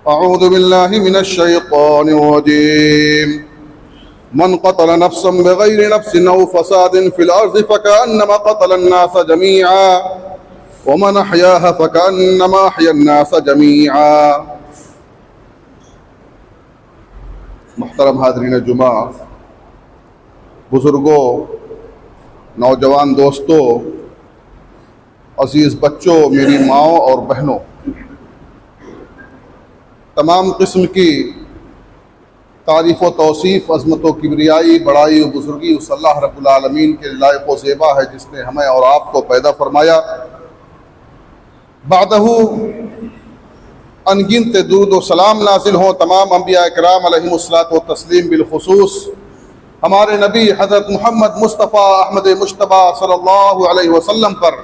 أعوذ بالله من الشيطان الرجيم من قتل نفسا بغير نفس أو فساد في الأرض فكأنما قتل الناس جميعا ومن أحياها فكأنما أحيا الناس جميعا. محترم حاضرین جمعہ، بزرگوں، نوجوان دوستوں، عزیز بچوں، میری ماؤں اور بہنوں، تمام قسم کی تعریف و توصیف، عظمت و کبریائی، بڑائی و بزرگی اس اللہ رب العالمین کے لائق و زیبا ہے جس نے ہمیں اور آپ کو پیدا فرمایا. بعدہ انگنت درود و سلام نازل ہوں تمام انبیاء کرام علیہم الصلاۃ و تسلیم، بالخصوص ہمارے نبی حضرت محمد مصطفیٰ احمد مجتبیٰ صلی اللہ علیہ وسلم پر.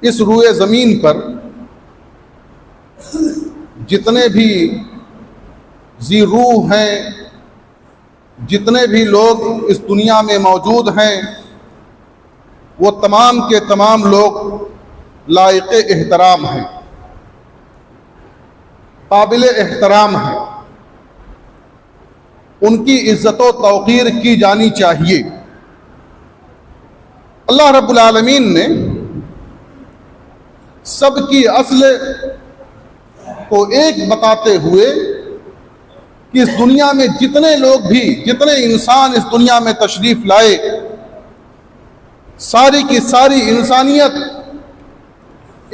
اس روئے زمین پر جتنے بھی ذی روح ہیں، جتنے بھی لوگ اس دنیا میں موجود ہیں، وہ تمام کے تمام لوگ لائق احترام ہیں، قابل احترام ہیں. ان کی عزت و توقیر کی جانی چاہیے. اللہ رب العالمین نے سب کی اصل کو ایک بتاتے ہوئے کہ اس دنیا میں جتنے لوگ بھی، جتنے انسان اس دنیا میں تشریف لائے، ساری کی ساری انسانیت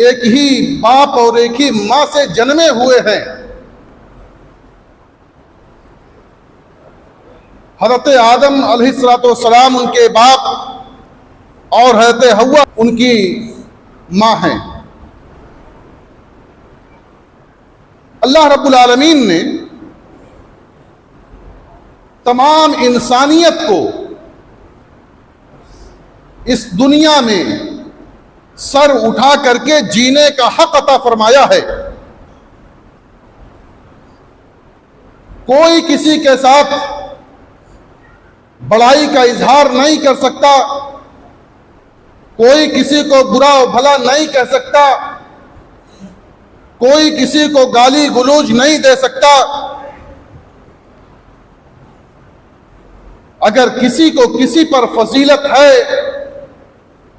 ایک ہی باپ اور ایک ہی ماں سے جنمے ہوئے ہیں. حضرت آدم علیہ السلام ان کے باپ اور حضرت حوا ان کی ماں ہیں. اللہ رب العالمین نے تمام انسانیت کو اس دنیا میں سر اٹھا کر کے جینے کا حق عطا فرمایا ہے. کوئی کسی کے ساتھ بڑائی کا اظہار نہیں کر سکتا، کوئی کسی کو برا و بھلا نہیں کہہ سکتا، کوئی کسی کو گالی گلوچ نہیں دے سکتا. اگر کسی کو کسی پر فضیلت ہے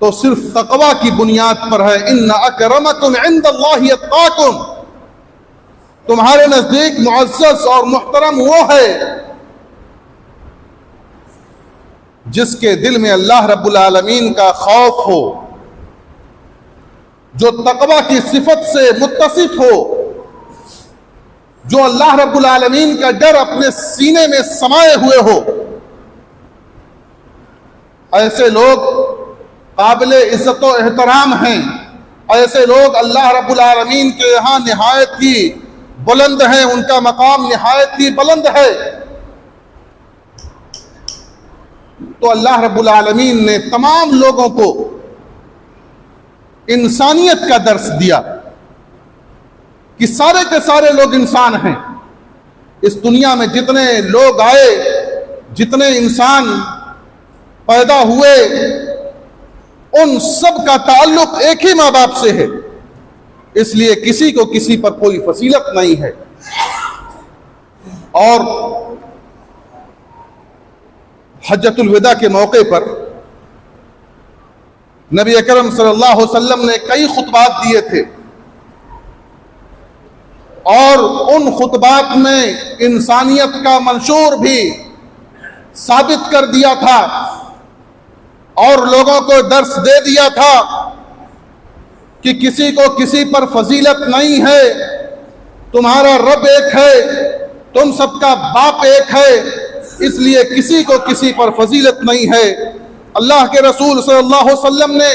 تو صرف تقوی کی بنیاد پر ہے. ان اکرمکم عند اللہ اتقاکم. تمہارے نزدیک معزز اور محترم وہ ہے جس کے دل میں اللہ رب العالمین کا خوف ہو، جو تقوی کی صفت سے متصف ہو، جو اللہ رب العالمین کا ڈر اپنے سینے میں سمائے ہوئے ہو. ایسے لوگ قابل عزت و احترام ہیں. ایسے لوگ اللہ رب العالمین کے یہاں نہایت ہی بلند ہیں، ان کا مقام نہایت ہی بلند ہے. تو اللہ رب العالمین نے تمام لوگوں کو انسانیت کا درس دیا کہ سارے کے سارے لوگ انسان ہیں. اس دنیا میں جتنے لوگ آئے، جتنے انسان پیدا ہوئے، ان سب کا تعلق ایک ہی ماں باپ سے ہے. اس لیے کسی کو کسی پر کوئی فضیلت نہیں ہے. اور حجۃ الوداع کے موقع پر نبی اکرم صلی اللہ علیہ وسلم نے کئی خطبات دیے تھے، اور ان خطبات میں انسانیت کا منشور بھی ثابت کر دیا تھا اور لوگوں کو درس دے دیا تھا کہ کسی کو کسی پر فضیلت نہیں ہے. تمہارا رب ایک ہے، تم سب کا باپ ایک ہے، اس لیے کسی کو کسی پر فضیلت نہیں ہے. اللہ کے رسول صلی اللہ علیہ وسلم نے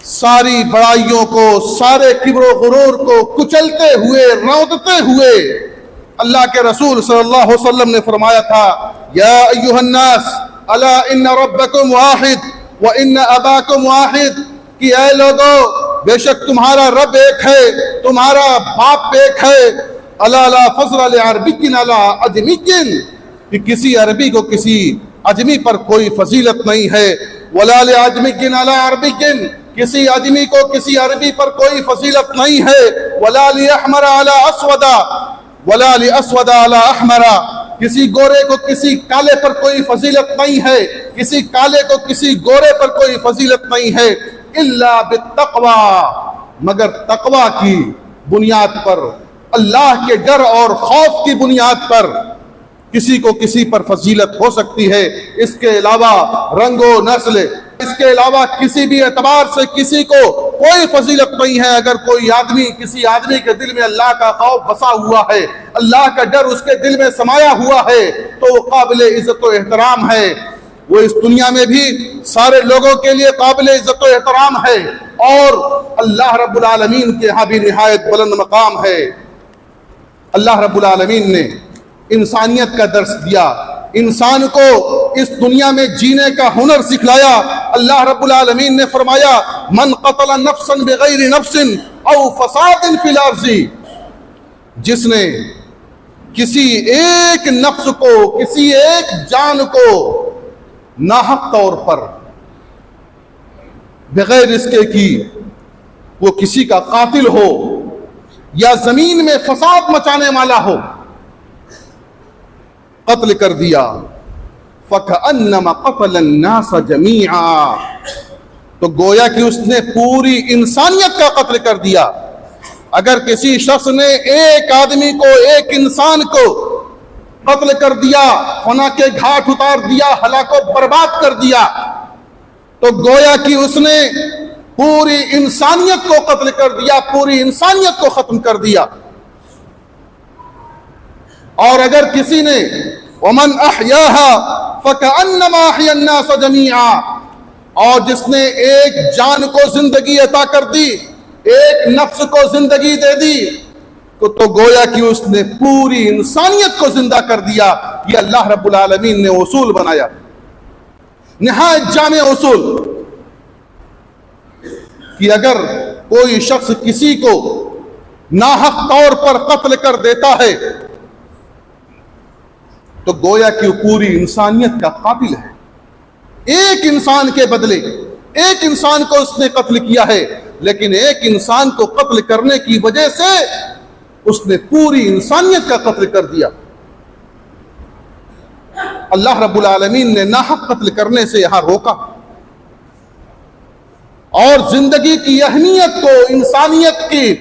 ساری بڑائیوں کو، سارے کبر و غرور کو کچلتے ہوئے، رونقتے ہوئے اللہ کے رسول صلی اللہ علیہ وسلم نے فرمایا تھا، یا ایھا الناس الا ان ربکم واحد وان اباکم واحد. کہ اے لوگو، بے شک تمہارا رب ایک ہے، تمہارا باپ ایک ہے. الا لا فضل لعربی علی عجمی. کہ کسی عربی کو کسی عجمی پر کوئی فضیلت نہیں ہے. ولا لعجمی علی عربی، کسی عجمی کو کسی عربی پر کوئی فضیلت نہیں ہے، ولا لأحمر علی اسود ولا لأسود علی احمر، کسی گورے کو کسی کالے پر کوئی فضیلت نہیں ہے، کسی کالے کو کسی گورے پر کوئی فضیلت نہیں ہے، الا بالتقوی، مگر تقوی کی بنیاد پر، اللہ کے ڈر اور خوف کی بنیاد پر کسی کو کسی پر فضیلت ہو سکتی ہے۔ اس کے علاوہ رنگ و نسل، اس کے علاوہ کسی بھی اعتبار سے کسی کو کوئی فضیلت نہیں ہے۔ اگر کوئی آدمی، کسی آدمی کے دل میں اللہ کا خوف بسا ہوا ہے، اللہ کا ڈر اس کے دل میں سمایا ہوا ہے، تو وہ قابل عزت و احترام ہے، وہ اس دنیا میں بھی سارے لوگوں کے لیے قابل عزت و احترام ہے، اور اللہ رب العالمین کے ہاں بھی نہایت بلند مقام ہے۔ اللہ رب العالمین نے انسانیت کا درس دیا، انسان کو اس دنیا میں جینے کا ہنر سکھلایا۔ اللہ رب العالمین نے فرمایا من قتل نفسا بغیر نفس او فساد فی الارض، جس نے کسی ایک نفس کو، کسی ایک جان کو ناحق طور پر بغیر اس کے کی وہ کسی کا قاتل ہو یا زمین میں فساد مچانے والا ہو، قتل کر دیا، فَكَأَنَّمَا قَتَلَ النَّاسَ جَمِيعًا، تو گویا کہ اس نے پوری انسانیت کا قتل کر دیا۔ اگر کسی شخص نے ایک آدمی کو، ایک انسان کو قتل کر دیا، فنا کے گھاٹ اتار دیا، ہلاک و برباد کر دیا، تو گویا کہ اس نے پوری انسانیت کو قتل کر دیا، پوری انسانیت کو ختم کر دیا۔ اور اگر کسی نے وَمَنْ أَحْيَاهَا فَكَأَنَّمَا أَحْيَا النَّاسَ جَمِيعًا، اور جس نے ایک جان کو زندگی عطا کر دی، ایک نفس کو زندگی دے دی، تو گویا کہ اس نے پوری انسانیت کو زندہ کر دیا۔ یہ اللہ رب العالمین نے اصول بنایا، نہایت جامع اصول، کہ اگر کوئی شخص کسی کو ناحق طور پر قتل کر دیتا ہے تو گویا کہ وہ پوری انسانیت کا قاتل ہے۔ ایک انسان کے بدلے ایک انسان کو اس نے قتل کیا ہے، لیکن ایک انسان کو قتل کرنے کی وجہ سے اس نے پوری انسانیت کا قتل کر دیا۔ اللہ رب العالمین نے ناحق قتل کرنے سے یہاں روکا، اور زندگی کی اہمیت کو، انسانیت کی،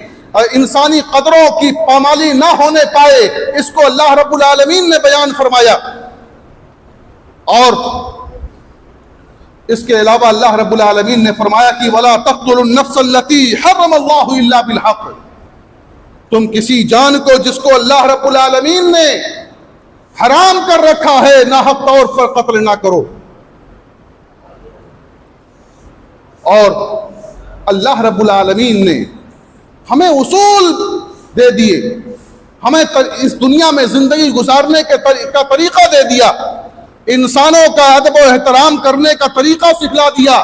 انسانی قدروں کی پامالی نہ ہونے پائے، اس کو اللہ رب العالمین نے بیان فرمایا۔ اور اس کے علاوہ اللہ رب العالمین نے فرمایا کہ وَلَا تَقْتُلُوا النَّفْسَ الَّتِي حَرَّمَ اللَّهُ إِلَّا بِالْحَقِّ، تم کسی جان کو جس کو اللہ رب العالمین نے حرام کر رکھا ہے ناحق طور پر قتل نہ کرو۔ اور اللہ رب العالمین نے ہمیں اصول دے دیے، ہمیں اس دنیا میں زندگی گزارنے کا طریقہ دے دیا، انسانوں کا ادب و احترام کرنے کا طریقہ سکھلا دیا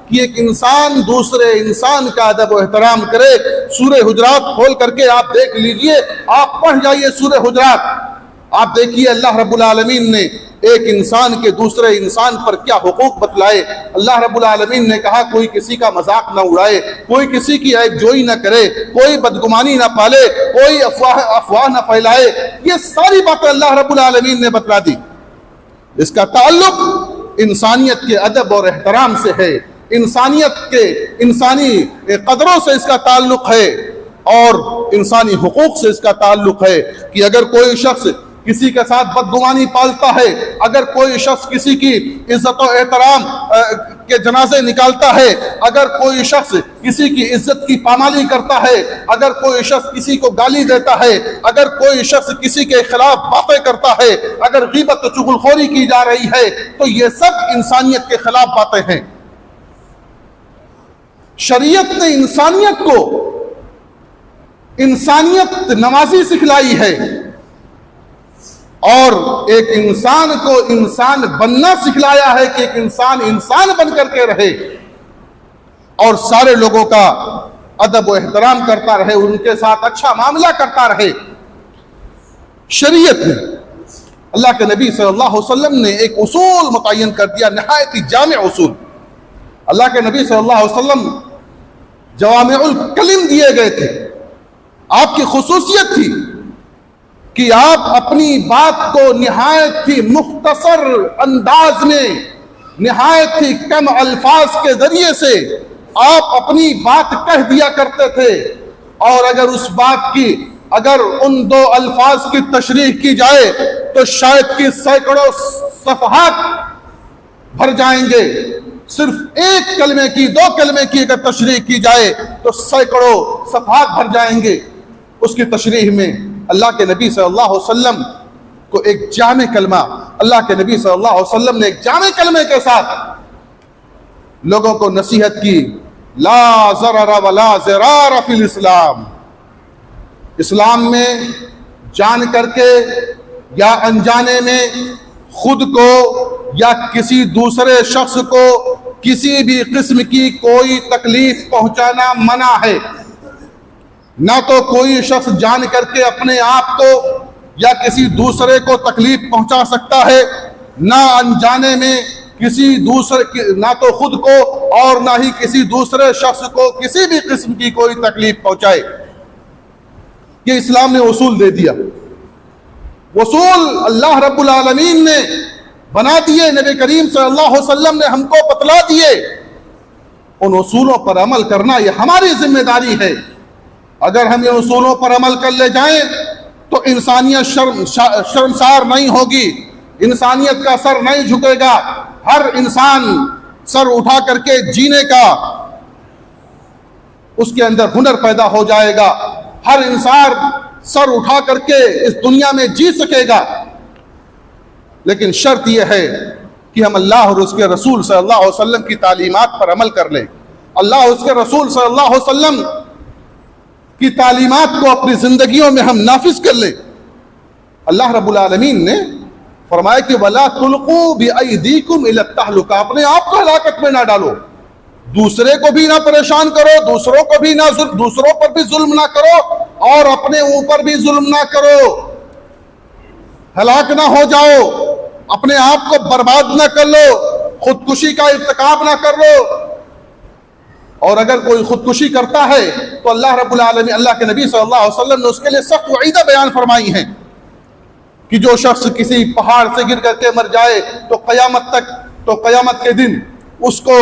کہ ایک انسان دوسرے انسان کا ادب و احترام کرے۔ سورہ حجرات کھول کر کے آپ دیکھ لیجئے، آپ پڑھ جائیے سورہ حجرات، آپ دیکھیے اللہ رب العالمین نے ایک انسان کے دوسرے انسان پر کیا حقوق بتلائے۔ اللہ رب العالمین نے کہا کوئی کسی کا مذاق نہ اڑائے، کوئی کسی کی عیب جوئی نہ کرے، کوئی بدگمانی نہ پالے، کوئی افواہ نہ پھیلائے۔ یہ ساری باتیں اللہ رب العالمین نے بتلا دی۔ اس کا تعلق انسانیت کے ادب اور احترام سے ہے، انسانیت کے انسانی قدروں سے اس کا تعلق ہے، اور انسانی حقوق سے اس کا تعلق ہے کہ اگر کوئی شخص کسی کے ساتھ بدگمانی پالتا ہے، اگر کوئی شخص کسی کی عزت و احترام کے جنازے نکالتا ہے، اگر کوئی شخص کسی کی عزت کی پامالی کرتا ہے، اگر کوئی شخص کسی کو گالی دیتا ہے، اگر کوئی شخص کسی کے خلاف باتیں کرتا ہے، اگر غیبت و چغلخوری کی جا رہی ہے، تو یہ سب انسانیت کے خلاف باتیں ہیں۔ شریعت نے انسانیت کو انسانیت نوازی سکھلائی ہے، اور ایک انسان کو انسان بننا سکھلایا ہے کہ ایک انسان انسان بن کر کے رہے اور سارے لوگوں کا ادب و احترام کرتا رہے، ان کے ساتھ اچھا معاملہ کرتا رہے۔ شریعت نے، اللہ کے نبی صلی اللہ علیہ وسلم نے ایک اصول متعین کر دیا، نہایت ہی جامع اصول، اللہ کے نبی صلی اللہ علیہ وسلم جوامع الکلم دیے گئے تھے. آپ کی خصوصیت تھی کہ آپ اپنی بات کو نہایت ہی مختصر انداز میں، نہایت ہی کم الفاظ کے ذریعے سے آپ اپنی بات کہہ دیا کرتے تھے. اور اگر ان دو الفاظ کی تشریح کی جائے تو شاید کہ سینکڑوں صفحات بھر جائیں گے. صرف ایک کلمے کی، دو کلمے کی اگر تشریح کی جائے تو سینکڑوں صفحات بھر جائیں گے. اس کی تشریح میں اللہ کے نبی صلی اللہ علیہ وسلم کو ایک جامع کلمہ، اللہ کے نبی صلی اللہ علیہ وسلم نے ایک جامع کلمے کے ساتھ لوگوں کو نصیحت کی. لا ضرر ولا ضرار فی الاسلام. اسلام میں جان کر کے یا انجانے میں خود کو یا کسی دوسرے شخص کو کسی بھی قسم کی کوئی تکلیف پہنچانا منع ہے. نہ تو کوئی شخص جان کر کے اپنے آپ کو یا کسی دوسرے کو تکلیف پہنچا سکتا ہے، نہ انجانے میں نہ تو خود کو اور نہ ہی کسی دوسرے شخص کو کسی بھی قسم کی کوئی تکلیف پہنچائے. یہ اسلام نے اصول دے دیا. اصول اللہ رب العالمین نے بنا دیے، نبی کریم صلی اللہ علیہ وسلم نے ہم کو بتلا دیے. ان اصولوں پر عمل کرنا یہ ہماری ذمہ داری ہے. اگر ہم ان اصولوں پر عمل کر لے جائیں تو انسانیت شرمسار نہیں ہوگی، انسانیت کا سر نہیں جھکے گا. ہر انسان سر اٹھا کر کے جینے کا اس کے اندر ہنر پیدا ہو جائے گا. ہر انسان سر اٹھا کر کے اس دنیا میں جی سکے گا. لیکن شرط یہ ہے کہ ہم اللہ اور اس کے رسول صلی اللہ علیہ وسلم کی تعلیمات پر عمل کر لیں. اللہ اور اس کے رسول صلی اللہ علیہ وسلم کی تعلیمات کو اپنی زندگیوں میں ہم نافذ کر لیں. اللہ رب العالمین نے فرمایا کہ وَلَا تُلْقُوا بِأَيْدِيكُمْ إِلَى التَّهْلُكَةِ. اپنے آپ کو ہلاکت میں نہ ڈالو، دوسرے کو بھی نہ پریشان کرو، دوسروں پر بھی ظلم نہ کرو اور اپنے اوپر بھی ظلم نہ کرو. ہلاک نہ ہو جاؤ، اپنے آپ کو برباد نہ کر لو، خودکشی کا ارتکاب نہ کر لو. اور اگر کوئی خودکشی کرتا ہے تو اللہ رب العالمین، اللہ کے نبی صلی اللہ علیہ وسلم نے اس کے لیے سخت وعیدہ بیان فرمائی ہیں کہ جو شخص کسی پہاڑ سے گر کر کے مر جائے تو قیامت کے دن اس کو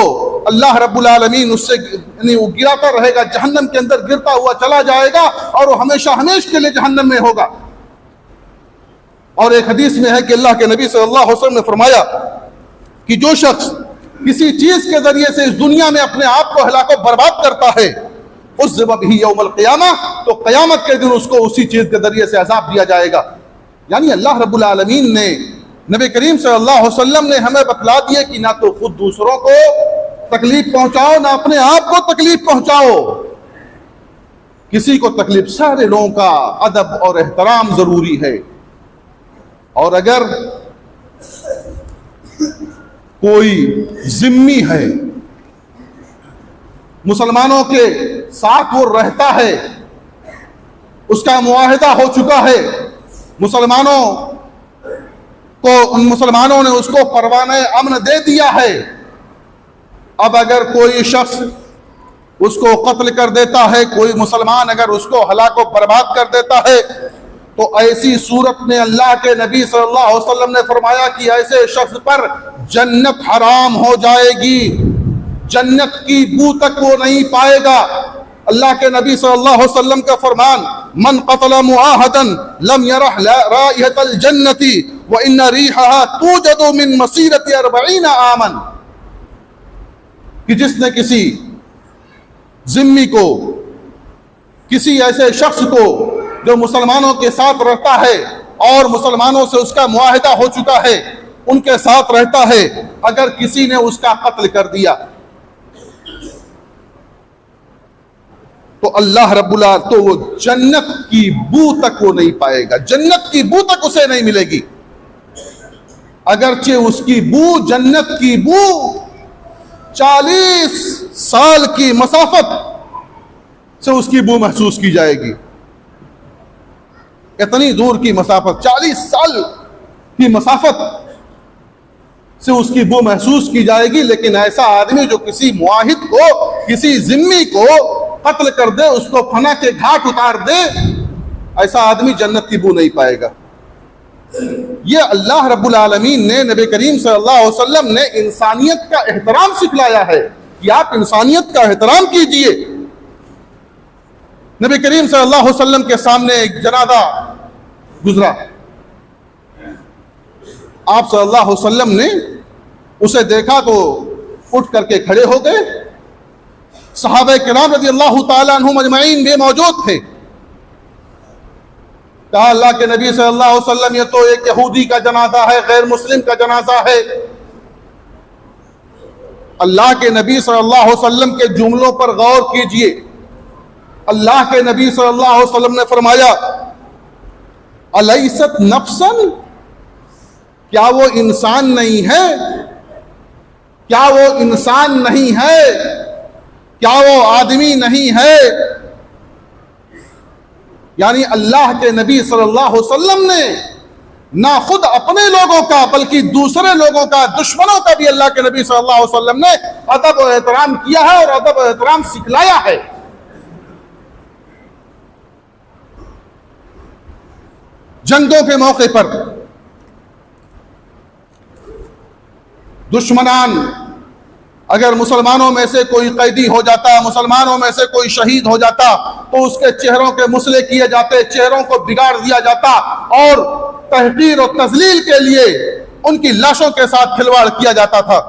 اللہ رب العالمین اس سے یعنی وہ گراتا رہے گا، جہنم کے اندر گرتا ہوا چلا جائے گا اور وہ ہمیشہ کے لیے جہنم میں ہوگا. اور ایک حدیث میں ہے کہ اللہ کے نبی صلی اللہ علیہ وسلم نے فرمایا کہ جو شخص کسی چیز کے ذریعے سے اس دنیا میں اپنے آپ کو ہلاک و برباد کرتا ہے عذب بہ یوم القیامہ، تو قیامت کے دن اس کو اسی چیز کے ذریعے سے عذاب دیا جائے گا. یعنی اللہ رب العالمین نے، نبی کریم صلی اللہ علیہ وسلم نے ہمیں بتلا دیا کہ نہ تو خود دوسروں کو تکلیف پہنچاؤ، نہ اپنے آپ کو تکلیف پہنچاؤ. کسی کو تکلیف، سارے لوگوں کا ادب اور احترام ضروری ہے. اور اگر کوئی ذمہ ہے، مسلمانوں کے ساتھ وہ رہتا ہے، اس کا معاہدہ ہو چکا ہے، مسلمانوں نے اس کو پروانہ امن دے دیا ہے. اب اگر کوئی شخص اس کو قتل کر دیتا ہے، کوئی مسلمان اگر اس کو ہلاک و برباد کر دیتا ہے، تو ایسی صورت میں اللہ کے نبی صلی اللہ علیہ وسلم نے فرمایا کہ ایسے شخص پر جنت حرام ہو جائے گی، جنت کی بو تک وہ نہیں پائے گا. اللہ کے نبی صلی اللہ علیہ وسلم کا فرمان، من قتل معاہدا لم یرح رائحۃ الجنۃ وان ریحها توجد من مسیرۃ 40 عاما. کہ جس نے کسی ذمی کو، کسی ایسے شخص کو جو مسلمانوں کے ساتھ رہتا ہے اور مسلمانوں سے اس کا معاہدہ ہو چکا ہے، ان کے ساتھ رہتا ہے، اگر کسی نے اس کا قتل کر دیا تو اللہ رب العالمین تو وہ جنت کی بو تک وہ نہیں پائے گا، جنت کی بو تک اسے نہیں ملے گی. اگرچہ اس کی بو، جنت کی بو 40 سال کی مسافت سے اس کی بو محسوس کی جائے گی. اتنی دور کی مسافت، 40 سال کی مسافت سے اس کی بو محسوس کی جائے گی، لیکن ایسا آدمی جو کسی معاہد کو، کسی ذمہ کو قتل کر دے، اس کو فنا کے گھاٹ اتار دے، ایسا آدمی جنت کی بو نہیں پائے گا۔ یہ اللہ رب العالمین نے، نبی کریم صلی اللہ علیہ وسلم نے انسانیت کا احترام سکھلایا ہے کہ آپ انسانیت کا احترام کیجئے۔ نبی کریم صلی اللہ علیہ وسلم کے سامنے ایک جنازہ گزرا، آپ صلی اللہ علیہ وسلم نے اسے دیکھا تو اٹھ کر کے کھڑے ہو گئے۔ صحابہ کرام رضی اللہ تعالیٰ عنہم اجمعین بھی موجود تھے۔ کہا اللہ کے نبی صلی اللہ علیہ وسلم یہ تو ایک یہودی کا جنازہ ہے، غیر مسلم کا جنازہ ہے۔ اللہ کے نبی صلی اللہ علیہ وسلم کے جملوں پر غور کیجئے۔ اللہ کے نبی صلی اللہ علیہ وسلم نے فرمایا الیست نفسا، کیا وہ انسان نہیں ہے؟ کیا وہ انسان نہیں ہے؟ کیا وہ آدمی نہیں ہے؟ یعنی اللہ کے نبی صلی اللہ علیہ وسلم نے نہ خود اپنے لوگوں کا بلکہ دوسرے لوگوں کا، دشمنوں کا بھی اللہ کے نبی صلی اللہ علیہ وسلم نے ادب و احترام کیا ہے اور ادب و احترام سکھلایا ہے۔ جنگوں کے موقع پر دشمنان اگر مسلمانوں میں سے کوئی قیدی ہو جاتا، مسلمانوں میں سے کوئی شہید ہو جاتا تو اس کے چہروں کے مسئلے کیے جاتے، چہروں کو بگاڑ دیا جاتا اور تحقیر اور تذلیل کے لیے ان کی لاشوں کے ساتھ کھلواڑ کیا جاتا تھا۔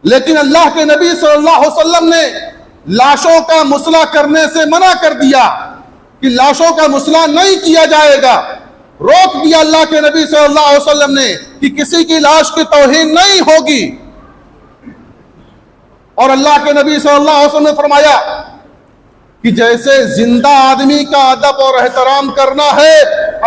لیکن اللہ کے نبی صلی اللہ علیہ وسلم نے لاشوں کا مسئلہ کرنے سے منع کر دیا کہ لاشوں کا مسئلہ نہیں کیا جائے گا، روک دیا اللہ کے نبی صلی اللہ علیہ وسلم نے کہ کسی کی لاش کی توہین نہیں ہوگی۔ اور اللہ کے نبی صلی اللہ علیہ وسلم نے فرمایا کہ جیسے زندہ آدمی کا ادب اور احترام کرنا ہے،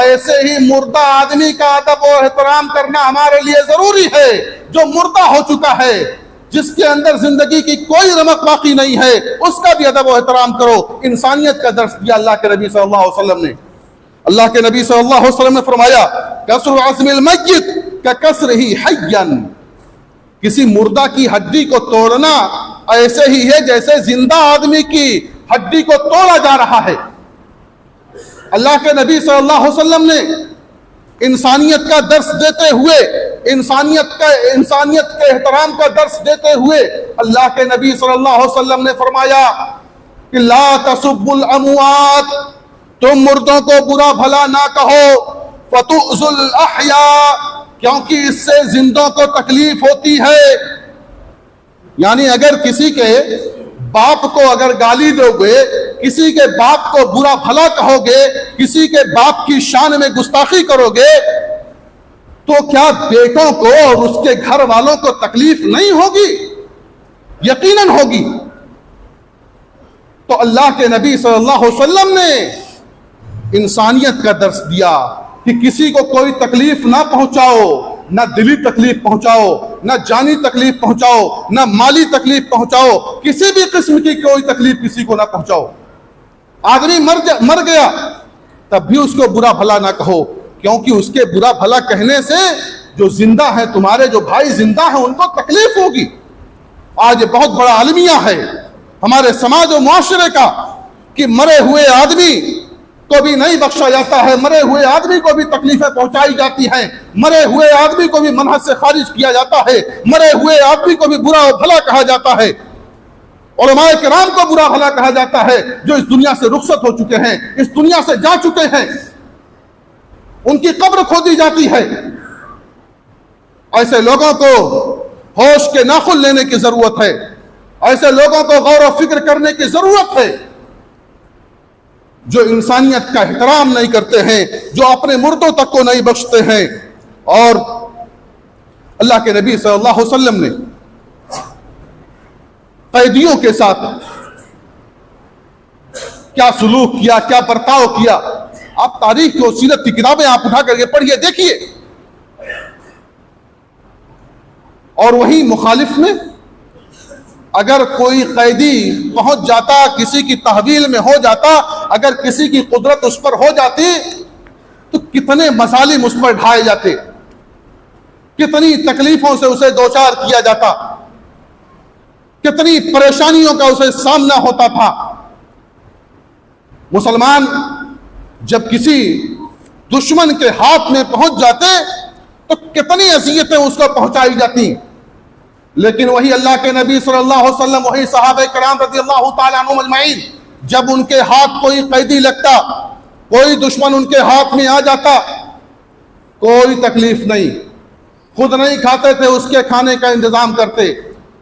ایسے ہی مردہ آدمی کا ادب اور احترام کرنا ہمارے لیے ضروری ہے۔ جو مردہ ہو چکا ہے، جس کے اندر زندگی کی کوئی رمق باقی نہیں ہے، اس کا بھی ادب و احترام کرو۔ انسانیت کا درس دیا اللہ کے نبی صلی اللہ علیہ وسلم نے۔ اللہ کے نبی صلی اللہ علیہ وسلم نے فرمایا کسر عظم المیت ککسرہ حیا، کسی مردہ کی ہڈی کو توڑنا ایسے ہی ہے جیسے زندہ آدمی کی ہڈی کو توڑا جا رہا ہے۔ اللہ کے نبی صلی اللہ علیہ وسلم نے انسانیت کا درس دیتے ہوئے، انسانیت کے احترام کا درس دیتے ہوئے اللہ کے نبی صلی اللہ علیہ وسلم نے فرمایا کہ لا تسبوا الاموات، تم مردوں کو برا بھلا نہ کہو، فتؤذوا الاحیاء، کیونکہ اس سے زندوں کو تکلیف ہوتی ہے۔ یعنی اگر کسی کے باپ کو اگر گالی دو گے، کسی کے باپ کو برا بھلا کہو گے، کسی کے باپ کی شان میں گستاخی کرو گے، تو کیا بیٹوں کو اور اس کے گھر والوں کو تکلیف نہیں ہوگی؟ یقیناً ہوگی۔ تو اللہ کے نبی صلی اللہ علیہ وسلم نے انسانیت کا درس دیا کہ کسی کو کوئی تکلیف نہ پہنچاؤ، نہ دلی تکلیف پہنچاؤ، نہ جانی تکلیف پہنچاؤ، نہ مالی تکلیف پہنچاؤ، کسی بھی قسم کی کوئی تکلیف کسی کو نہ پہنچاؤ۔ آدمی مر گیا تب بھی اس کو برا بھلا نہ کہو، کیونکہ اس کے برا بھلا کہنے سے جو زندہ ہیں، تمہارے جو بھائی زندہ ہیں، ان کو تکلیف ہوگی۔ آج یہ بہت بڑا المیہ ہے ہمارے سماج و معاشرے کا کہ مرے ہوئے آدمی کو بھی نہیں بخشا جاتا ہے، مرے ہوئے آدمی کو بھی تکلیفیں پہنچائی جاتی ہیں، مرے ہوئے آدمی کو بھی منہج سے خارج کیا جاتا ہے، مرے ہوئے آدمی کو بھی برا و بھلا کہا جاتا ہے، علماء کرام کو برا بھلا کہا جاتا ہے جو اس دنیا سے رخصت ہو چکے ہیں، اس دنیا سے جا چکے ہیں، ان کی قبر کھودی جاتی ہے۔ ایسے لوگوں کو ہوش کے ناخن لینے کی ضرورت ہے، ایسے لوگوں کو غور و فکر کرنے کی ضرورت ہے جو انسانیت کا احترام نہیں کرتے ہیں، جو اپنے مردوں تک کو نہیں بخشتے ہیں۔ اور اللہ کے نبی صلی اللہ علیہ وسلم نے قیدیوں کے ساتھ کیا سلوک کیا، کیا برتاؤ کیا، آپ تاریخ کی اور سیرت کی کتابیں آپ اٹھا کر کے پڑھیے، دیکھیے۔ اور وہیں مخالف میں اگر کوئی قیدی پہنچ جاتا، کسی کی تحویل میں ہو جاتا، اگر کسی کی قدرت اس پر ہو جاتی تو کتنے مظالم اس پر ڈھائے جاتے۔ کتنی تکلیفوں سے اسے دوچار کیا جاتا، کتنی پریشانیوں کا اسے سامنا ہوتا تھا۔ مسلمان جب کسی دشمن کے ہاتھ میں پہنچ جاتے تو کتنی اذیتیں اس کو پہنچائی جاتی، لیکن وہی اللہ کے نبی صلی اللہ علیہ وسلم، وہی صحابہ کرام رضی اللہ تعالیٰ عنہم اجمعین، جب ان کے ہاتھ کوئی قیدی لگتا، کوئی دشمن ان کے ہاتھ میں آ جاتا، کوئی تکلیف نہیں، خود نہیں کھاتے تھے اس کے کھانے کا انتظام کرتے،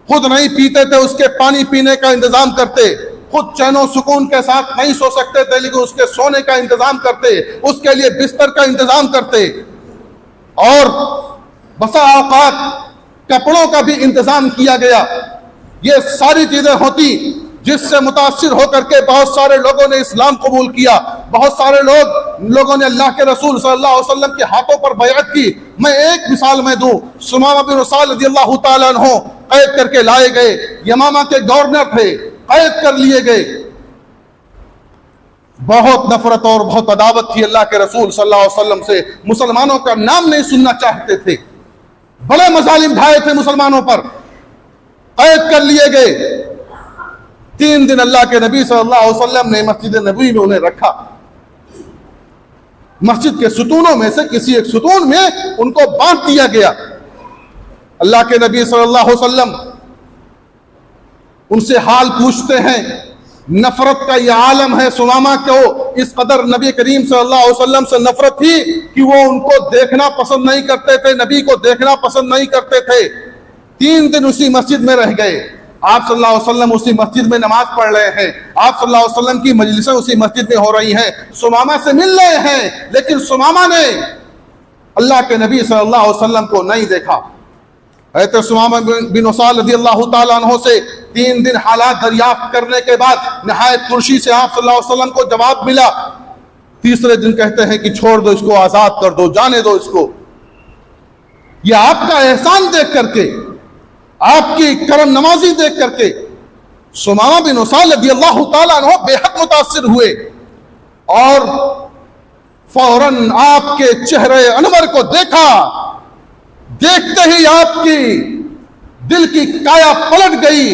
خود نہیں پیتے تھے اس کے پانی پینے کا انتظام کرتے، خود چین و سکون کے ساتھ نہیں سو سکتے تھے لیکن اس کے سونے کا انتظام کرتے، اس کے لیے بستر کا انتظام کرتے، اور بسا اوقات کپڑوں کا بھی انتظام کیا گیا۔ یہ ساری چیزیں ہوتی جس سے متاثر ہو کر کے بہت سارے لوگوں نے اسلام قبول کیا، بہت سارے لوگوں نے اللہ کے رسول صلی اللہ علیہ وسلم کے ہاتھوں پر بیعت کی۔ میں ایک مثال میں دوں، ثمامہ بن اسال رضی اللہ تعالیٰ عنہ قید کر کے لائے گئے، یمامہ کے گورنر تھے، قید کر لیے گئے، بہت نفرت اور بہت عداوت تھی اللہ کے رسول صلی اللہ علیہ وسلم سے، مسلمانوں کا نام نہیں سننا چاہتے تھے، بڑے مظالم ڈھائے تھے مسلمانوں پر، قید کر لیے گئے۔ 3 دن اللہ کے نبی صلی اللہ علیہ وسلم نے مسجد نبوی میں انہیں رکھا، مسجد کے ستونوں میں سے کسی ایک ستون میں ان کو بانٹ دیا گیا۔ اللہ کے نبی صلی اللہ علیہ وسلم ان سے حال پوچھتے ہیں، نفرت کا یہ عالم ہے، ثمامہ کو اس قدر نبی کریم صلی اللہ علیہ وسلم سے نفرت تھی کہ وہ ان کو دیکھنا پسند نہیں کرتے تھے، نبی کو دیکھنا پسند نہیں کرتے تھے۔ 3 دن اسی مسجد میں رہ گئے، آپ صلی اللہ علیہ وسلم اسی مسجد میں نماز پڑھ رہے ہیں، آپ صلی اللہ علیہ وسلم کی مجلسیں اسی مسجد میں ہو رہی ہیں، ثمامہ سے مل رہے ہیں، لیکن ثمامہ نے اللہ کے نبی صلی اللہ علیہ وسلم کو نہیں دیکھا۔ حضرت ثمامہ بن اسال رضی اللہ تعالیٰ عنہ سے 3 دن حالات دریافت کرنے کے بعد نہایت ترشی سے آپ صلی اللہ علیہ وسلم کو جواب ملا۔ تیسرے دن کہتے ہیں کہ چھوڑ دو اس کو، آزاد کر دو، جانے دو اس کو۔ یہ آپ کا احسان دیکھ کر کے، آپ کی کرم نوازی دیکھ کر کے ثمامہ بن اسال رضی اللہ تعالیٰ عنہ بے حد متاثر ہوئے، اور فوراً آپ کے چہرے انور کو دیکھا، دیکھتے ہی آپ کی دل کی کایا پلٹ گئی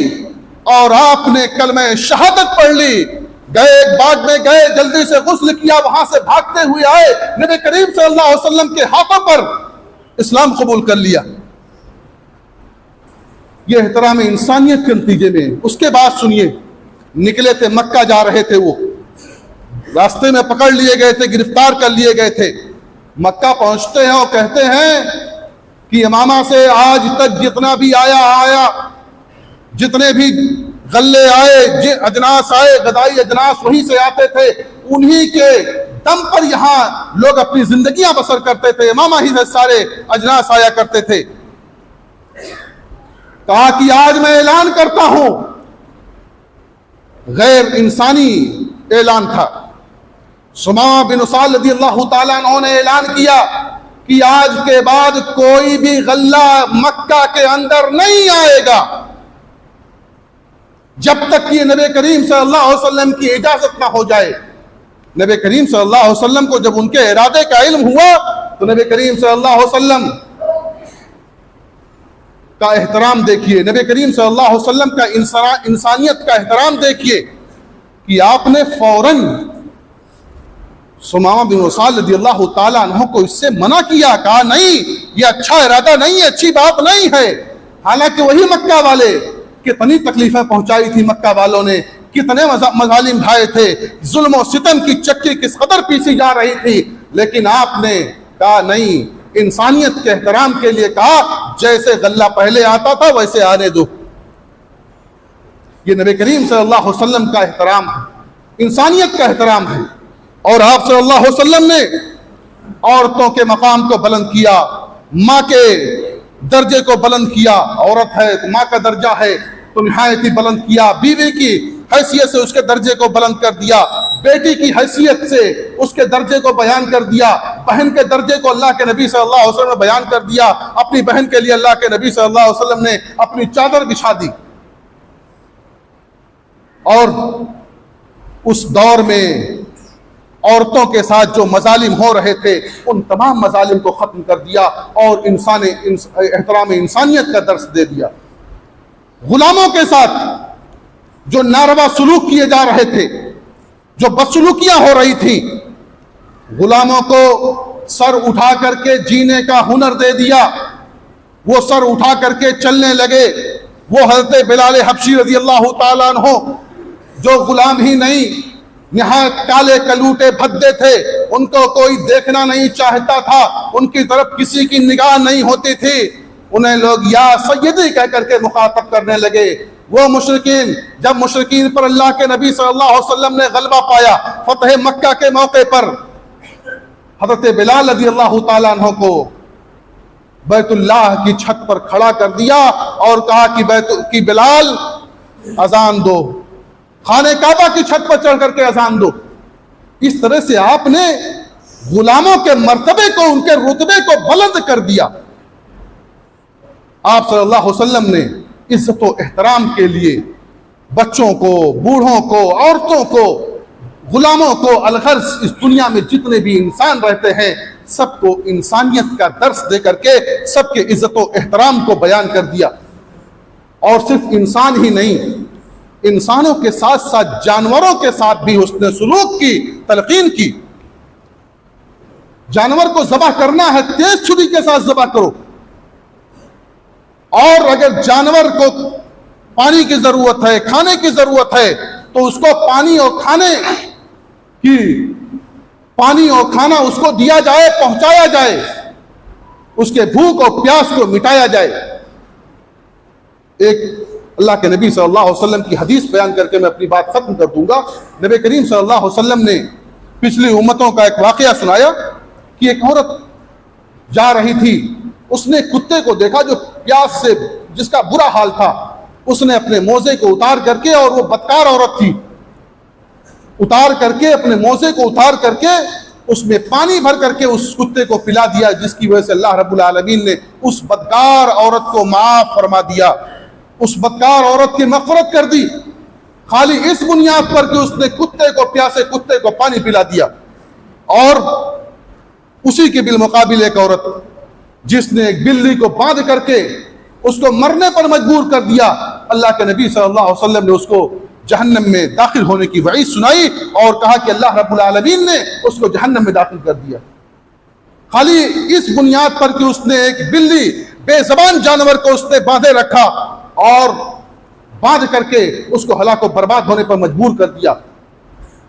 اور آپ نے کلمہ شہادت پڑھ لی، گئے ایک باغ میں گئے، جلدی سے غسل کیا، وہاں سے بھاگتے ہوئے آئے، نبی کریم صلی اللہ علیہ وسلم کے ہاتھوں پر اسلام قبول کر لیا۔ یہ احترام انسانیت کے نتیجے میں۔ اس کے بعد سنیے، نکلے تھے، مکہ جا رہے تھے، وہ راستے میں پکڑ لیے گئے تھے، گرفتار کر لیے گئے تھے۔ مکہ پہنچتے ہیں اور کہتے ہیں کہ یمامہ سے آج تک جتنا بھی آیا، جتنے بھی غلے آئے، اجناس آئے، غذائی اجناس وہیں سے آتے تھے، انہی کے دم پر یہاں لوگ اپنی زندگیاں بسر کرتے تھے، یمامہ ہی سے سارے اجناس آیا کرتے تھے۔ کہا کہ آج میں اعلان کرتا ہوں، غیر انسانی اعلان تھا۔ ثمامہ بن اسال رضی اللہ تعالیٰ عنہ نے اعلان کیا کہ آج کے بعد کوئی بھی غلہ مکہ کے اندر نہیں آئے گا جب تک کہ نبی کریم صلی اللہ علیہ وسلم کی اجازت نہ ہو جائے۔ نبی کریم صلی اللہ علیہ وسلم کو جب ان کے ارادے کا علم ہوا تو نبی کریم صلی اللہ علیہ وسلم کا احترام دیکھیے، نبی کریم صلی اللہ علیہ وسلم کا انسانیت کا احترام دیکھیے کہ آپ نے فوراً ثمامہ بن اسال رضی اللہ تعالیٰ عنہ کو اس سے منع کیا، کہا نہیں، یہ اچھا ارادہ نہیں ہے، اچھی بات نہیں ہے۔ حالانکہ وہی مکہ والے، کتنی تکلیفیں پہنچائی تھی مکہ والوں نے، کتنے مظالم ڈھائے تھے، ظلم و ستم کی چکی کس قدر پیسی جا رہی تھی، لیکن آپ نے کہا نہیں، انسانیت کے احترام کے لیے کہا جیسے غلہ پہلے آتا تھا ویسے آنے دو۔ یہ نبی کریم صلی اللہ علیہ وسلم کا احترام ہے، انسانیت کا احترام ہے۔ اور آپ صلی اللہ علیہ وسلم نے عورتوں کے مقام کو بلند کیا، ماں کے درجے کو بلند کیا، عورت ہے تو ماں کا درجہ ہے تو نہایت ہی بلند کیا، بیوی کی حیثیت سے اس کے درجے کو بلند کر دیا، بیٹی کی حیثیت سے اس کے درجے کو بیان کر دیا، بہن کے درجے کو اللہ کے نبی صلی اللہ علیہ وسلم نے بیان کر دیا۔ اپنی بہن کے لیے اللہ کے نبی صلی اللہ علیہ وسلم نے اپنی چادر بچھا دی۔ اور اس دور میں عورتوں کے ساتھ جو مظالم ہو رہے تھے ان تمام مظالم کو ختم کر دیا اور احترام انسانیت کا درس دے دیا. غلاموں کے ساتھ جو ناروا سلوک کیے جا رہے تھے، جو بدسلوکیاں ہو رہی تھیں، غلاموں کو سر اٹھا کر کے جینے کا ہنر دے دیا. وہ سر اٹھا کر کے چلنے لگے. وہ حضرت بلال حبشی رضی اللہ تعالیٰ عنہ جو غلام ہی نہیں، نہایت کالے کلوٹے بھدے تھے، ان کو کوئی دیکھنا نہیں چاہتا تھا، ان کی طرف کسی کی نگاہ نہیں ہوتی تھی. انہیں لوگ یا سیدی کہہ کر کے مخاطب کرنے لگے. وہ مشرکین، جب مشرکین پر اللہ کے نبی صلی اللہ علیہ وسلم نے غلبہ پایا فتح مکہ کے موقع پر، حضرت بلال رضی اللہ تعالیٰ عنہ کو بیت اللہ کی چھت پر کھڑا کر دیا اور کہا کہ بلال اذان دو، خانہ کعبہ کی چھت پر چڑھ کر کے اذان دو. اس طرح سے آپ نے غلاموں کے مرتبے کو، ان کے رتبے کو بلند کر دیا. آپ صلی اللہ علیہ وسلم نے عزت و احترام کے لیے بچوں کو، بوڑھوں کو، عورتوں کو، غلاموں کو، الغرض اس دنیا میں جتنے بھی انسان رہتے ہیں سب کو انسانیت کا درس دے کر کے سب کے عزت و احترام کو بیان کر دیا. اور صرف انسان ہی نہیں، انسانوں کے ساتھ ساتھ جانوروں کے ساتھ بھی حسن سلوک کی تلقین کی. جانور کو ذبح کرنا ہے تیز چھری کے ساتھ ذبح کرو، اور اگر جانور کو پانی کی ضرورت ہے، کھانے کی ضرورت ہے تو اس کو پانی اور کھانا اس کو دیا جائے، پہنچایا جائے، اس کے بھوک اور پیاس کو مٹایا جائے. ایک اللہ کے نبی صلی اللہ علیہ وسلم کی حدیث بیان کر کے میں اپنی بات ختم کر دوں گا. نبی کریم صلی اللہ علیہ وسلم نے پچھلی امتوں کا ایک واقعہ سنایا کہ ایک عورت جا رہی تھی، اس نے کتے کو دیکھا جو پیاس سے جس کا برا حال تھا. اس نے اپنے موزے کو اتار کر کے، اور وہ بدکار عورت تھی، اپنے موزے کو اتار کر کے اس میں پانی بھر کر کے اس کتے کو پلا دیا، جس کی وجہ سے اللہ رب العالمین نے اس بدکار عورت کو معاف فرما دیا، اس بدکار عورت کی مغفرت کر دی، خالی اس بنیاد پر کہ اس نے پیاسے کتے کو پانی پلا دیا. اور اسی کے بالمقابل ایک عورت جس نے ایک بلی کو باندھ کر کے اس کو مرنے پر مجبور کر دیا، اللہ کے نبی صلی اللہ علیہ وسلم نے اس کو جہنم میں داخل ہونے کی وعید سنائی اور کہا کہ اللہ رب العالمین نے اس کو جہنم میں داخل کر دیا، خالی اس بنیاد پر کہ اس نے ایک بلی، بے زبان جانور کو اس نے باندھے رکھا اور باندھ کر کے اس کو ہلاک و برباد ہونے پر مجبور کر دیا.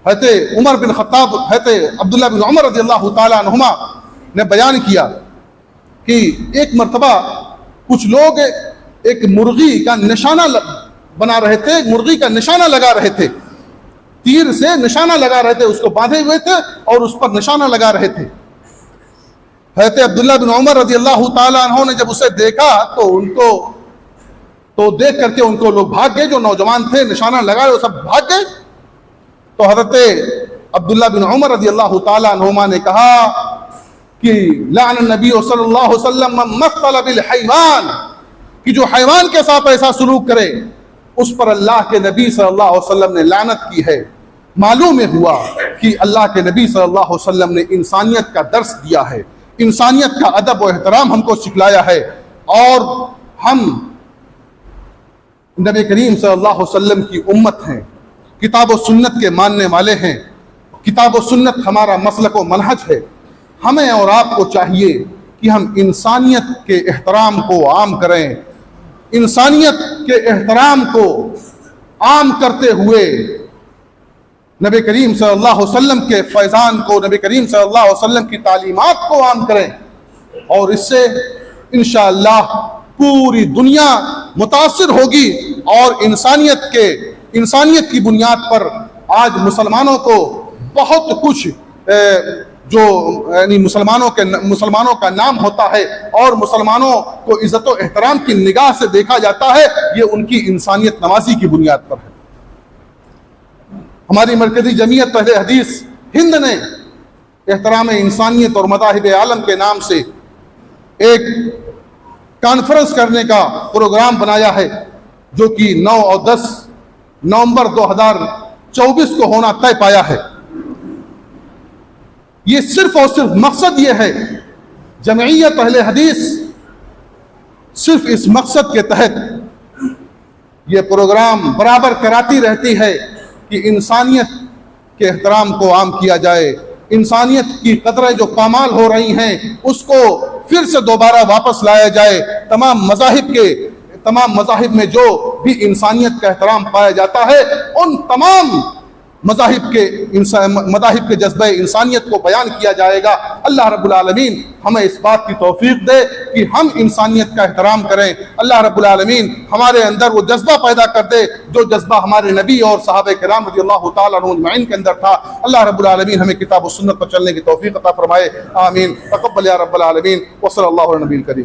حضرت عمر بن خطاب، حضرت عبداللہ بن عمر رضی اللہ تعالیٰ عنہما نے بیان کیا کہ ایک مرتبہ کچھ لوگ ایک مرغی کا نشانہ بنا رہے تھے، مرغی کا نشانہ لگا رہے تھے، تیر سے نشانہ لگا رہے تھے، اس کو باندھے ہوئے تھے اور اس پر نشانہ لگا رہے تھے. حضرت عبداللہ بن عمر رضی اللہ تعالیٰ عنہ نے جب اسے دیکھا تو دیکھ کر کے ان کو لوگ بھاگ گئے، جو نوجوان تھے نشانہ لگائے وہ سب بھاگ گئے. تو حضرت عبداللہ بن عمر رضی اللہ تعالیٰ عنہما نے کہا کہ لعن النبی صلی اللہ علیہ وسلم من مثل بالحیوان، کہ جو حیوان کے ساتھ ایسا سلوک کرے اس پر اللہ کے نبی صلی اللہ علیہ وسلم نے لعنت کی ہے. معلوم ہوا کہ اللہ کے نبی صلی اللہ علیہ وسلم نے انسانیت کا درس دیا ہے، انسانیت کا ادب و احترام ہم کو سکھلایا ہے، اور ہم نبی کریم صلی اللہ علیہ وسلم کی امت ہیں، کتاب و سنت کے ماننے والے ہیں، کتاب و سنت ہمارا مسلک و منہج ہے. ہمیں اور آپ کو چاہیے کہ ہم انسانیت کے احترام کو عام کریں. انسانیت کے احترام کو عام کرتے ہوئے نبی کریم صلی اللہ علیہ وسلم کے فیضان کو، نبی کریم صلی اللہ علیہ وسلم کی تعلیمات کو عام کریں، اور اس سے انشاءاللہ پوری دنیا متاثر ہوگی. اور انسانیت کی بنیاد پر آج مسلمانوں کو بہت کچھ جو یعنی مسلمانوں کا نام ہوتا ہے اور مسلمانوں کو عزت و احترام کی نگاہ سے دیکھا جاتا ہے، یہ ان کی انسانیت نوازی کی بنیاد پر ہے. ہماری مرکزی جمعیت اہل حدیث ہند نے احترام انسانیت اور مذاہب عالم کے نام سے ایک کانفرنس کرنے کا پروگرام بنایا ہے، جو کہ 9 اور 10 نومبر 2024 کو ہونا طے پایا ہے. یہ صرف اور صرف مقصد یہ ہے، جمعیت اہل حدیث صرف اس مقصد کے تحت یہ پروگرام برابر کراتی رہتی ہے کہ انسانیت کے احترام کو عام کیا جائے، انسانیت کی قدریں جو پامال ہو رہی ہیں اس کو پھر سے دوبارہ واپس لایا جائے۔ تمام مذاہب میں جو بھی انسانیت کا احترام پایا جاتا ہے ان تمام مذاہب کے جذبہ انسانیت کو بیان کیا جائے گا۔ اللہ رب العالمین ہمیں اس بات کی توفیق دے کہ ہم انسانیت کا احترام کریں۔ اللہ رب العالمین ہمارے اندر وہ جذبہ پیدا کر دے جو جذبہ ہمارے نبی اور صحابہ کرام رضی اللہ تعالیٰ عنہ اجمعین کے اندر تھا۔ اللہ رب العالمین ہمیں کتاب و سنت پر چلنے کی توفیق عطا فرمائے، آمین۔ تقبل یا رب العالمین، وصلی اللہ علیہ نبی الکریم۔